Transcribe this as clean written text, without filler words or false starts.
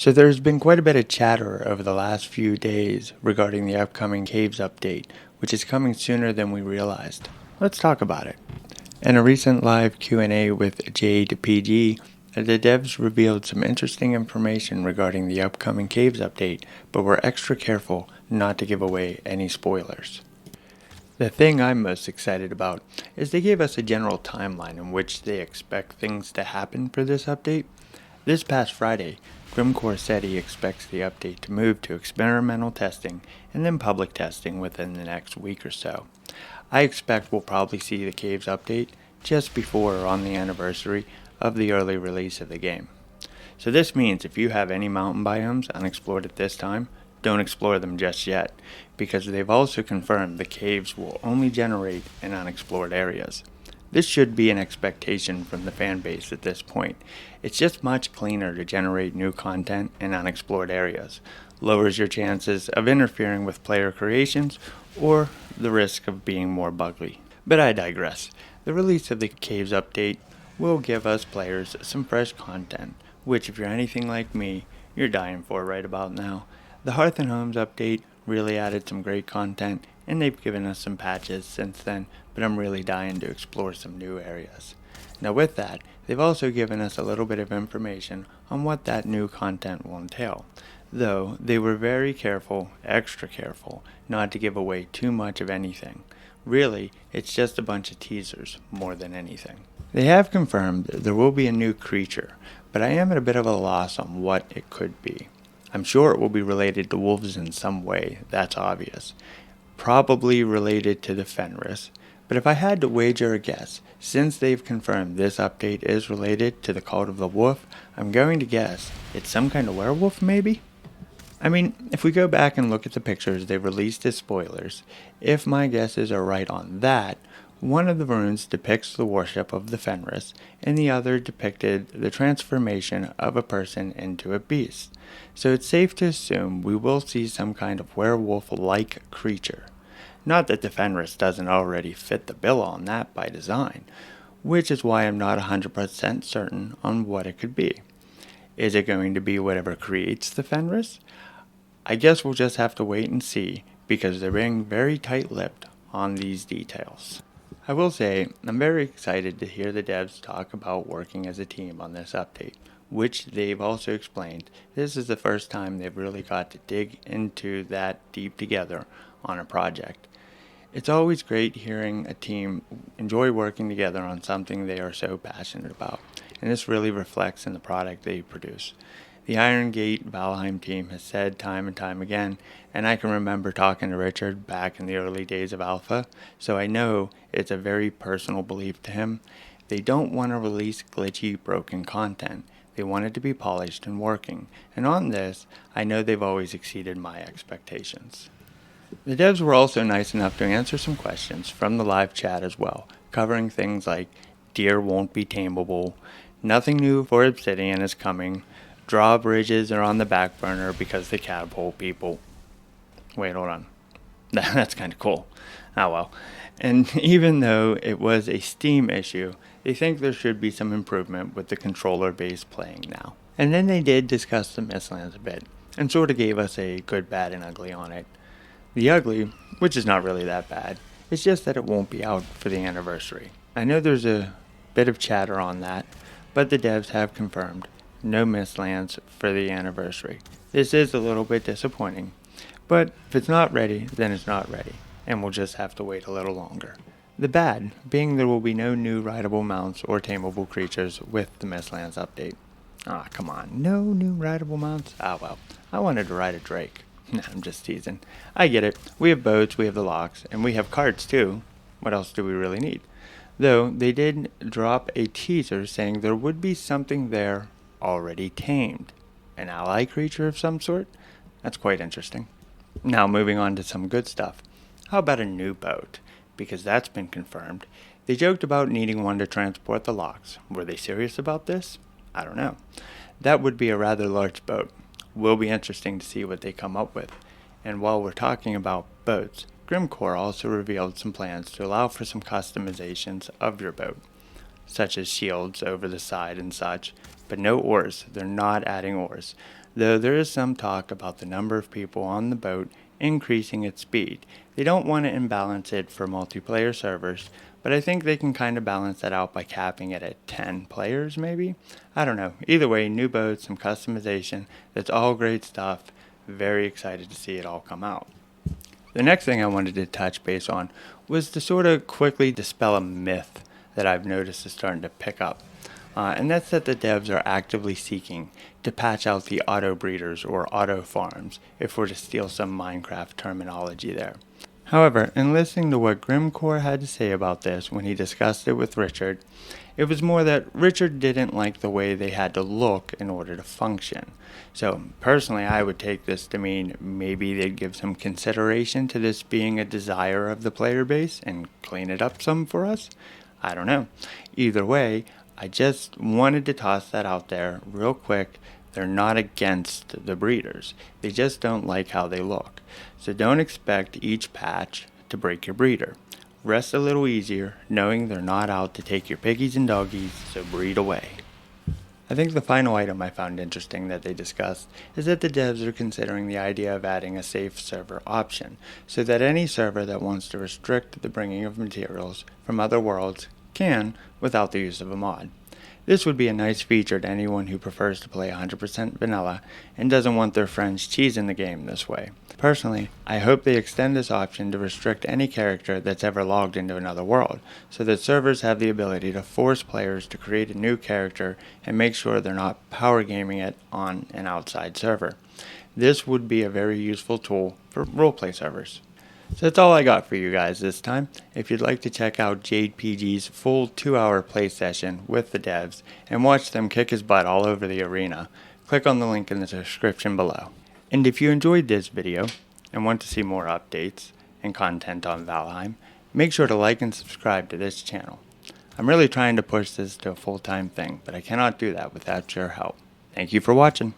So there's been quite a bit of chatter over the last few days regarding the upcoming Caves update, which is coming sooner than we realized. Let's talk about it. In a recent live Q&A with Jade PG, the devs revealed some interesting information regarding the upcoming Caves update, but were extra careful not to give away any spoilers. The thing I'm most excited about is they gave us a general timeline in which they expect things to happen for this update. This past Friday, Grimcore said he expects the update to move to experimental testing and then public testing within the next week or so. I expect we'll probably see the Caves update just before or on the anniversary of the early release of the game. So this means if you have any mountain biomes unexplored at this time, don't explore them just yet, because they've also confirmed the caves will only generate in unexplored areas. This should be an expectation from the fanbase at this point. It's just much cleaner to generate new content in unexplored areas. Lowers your chances of interfering with player creations or the risk of being more buggy. But I digress. The release of the Caves update will give us players some fresh content, which if you're anything like me, you're dying for right about now. The Hearth and Homes update really added some great content, and they've given us some patches since then, but I'm really dying to explore some new areas. Now with that, they've also given us a little bit of information on what that new content will entail, though they were very careful, extra careful, not to give away too much of anything. Really, it's just a bunch of teasers more than anything. They have confirmed there will be a new creature, but I am at a bit of a loss on what it could be. I'm sure it will be related to wolves in some way, that's obvious. Probably related to the Fenris, but if I had to wager a guess, since they've confirmed this update is related to the Cult of the Wolf, I'm going to guess it's some kind of werewolf maybe? I mean, if we go back and look at the pictures they released as spoilers, if my guesses are right on that, one of the runes depicts the worship of the Fenris, and the other depicted the transformation of a person into a beast. So it's safe to assume we will see some kind of werewolf-like creature. Not that the Fenris doesn't already fit the bill on that by design, which is why I'm not 100% certain on what it could be. Is it going to be whatever creates the Fenris? I guess we'll just have to wait and see, because they're being very tight-lipped on these details. I will say, I'm very excited to hear the devs talk about working as a team on this update, which they've also explained this is the first time they've really got to dig into that deep together on a project. It's always great hearing a team enjoy working together on something they are so passionate about, and this really reflects in the product they produce. The Iron Gate Valheim team has said time and time again, and I can remember talking to Richard back in the early days of Alpha, so I know it's a very personal belief to him. They don't want to release glitchy, broken content. They want it to be polished and working, and on this, I know they've always exceeded my expectations. The devs were also nice enough to answer some questions from the live chat as well, covering things like deer won't be tameable, nothing new for Obsidian is coming, drawbridges are on the back burner because they catapult people. Wait, hold on. That's kind of cool. Oh well. And even though it was a Steam issue, they think there should be some improvement with the controller-based playing now. And then they did discuss the Mistlands a bit, and sort of gave us a good, bad, and ugly on it. The ugly, which is not really that bad, it's just that it won't be out for the anniversary. I know there's a bit of chatter on that, but the devs have confirmed no Mistlands for the anniversary. This is a little bit disappointing, but if it's not ready, then it's not ready, and we'll just have to wait a little longer. The bad being there will be no new rideable mounts or tameable creatures with the Mistlands update. Ah, come on, no new rideable mounts? Ah well, I wanted to ride a drake. Nah, I'm just teasing. I get it, we have boats, we have the locks, and we have carts too. What else do we really need? Though they did drop a teaser saying there would be something there already tamed. An ally creature of some sort? That's quite interesting. Now moving on to some good stuff. How about a new boat? Because that's been confirmed. They joked about needing one to transport the locks. Were they serious about this? I don't know. That would be a rather large boat. Will be interesting to see what they come up with. And while we're talking about boats, Grimcore also revealed some plans to allow for some customizations of your boat, such as shields over the side and such, but no oars. They're not adding oars. though there is some talk about the number of people on the boat increasing its speed. They don't want to imbalance it for multiplayer servers, but I think they can kind of balance that out by capping it at 10 players maybe? I don't know. Either way, new boats, some customization, that's all great stuff. Very excited to see it all come out. The next thing I wanted to touch base on was to sort of quickly dispel a myth that I've noticed is starting to pick up. And that's that the devs are actively seeking to patch out the auto breeders or auto farms, if we're to steal some Minecraft terminology there. However, in listening to what Grimcore had to say about this when he discussed it with Richard, it was more that Richard didn't like the way they had to look in order to function. So personally, I would take this to mean maybe they'd give some consideration to this being a desire of the player base and clean it up some for us. I don't know. Either way, I just wanted to toss that out there real quick. They're not against the breeders. They just don't like how they look. So don't expect each patch to break your breeder. Rest a little easier knowing they're not out to take your piggies and doggies, so breed away. I think the final item I found interesting that they discussed is that the devs are considering the idea of adding a safe server option, so that any server that wants to restrict the bringing of materials from other worlds can without the use of a mod. This would be a nice feature to anyone who prefers to play 100% vanilla and doesn't want their friends cheesing the game this way. Personally, I hope they extend this option to restrict any character that's ever logged into another world, so that servers have the ability to force players to create a new character and make sure they're not power gaming it on an outside server. This would be a very useful tool for roleplay servers. So that's all I got for you guys this time. If you'd like to check out Jade PG's full 2-hour play session with the devs and watch them kick his butt all over the arena, click on the link in the description below. And if you enjoyed this video and want to see more updates and content on Valheim, make sure to like and subscribe to this channel. I'm really trying to push this to a full-time thing, but I cannot do that without your help. Thank you for watching.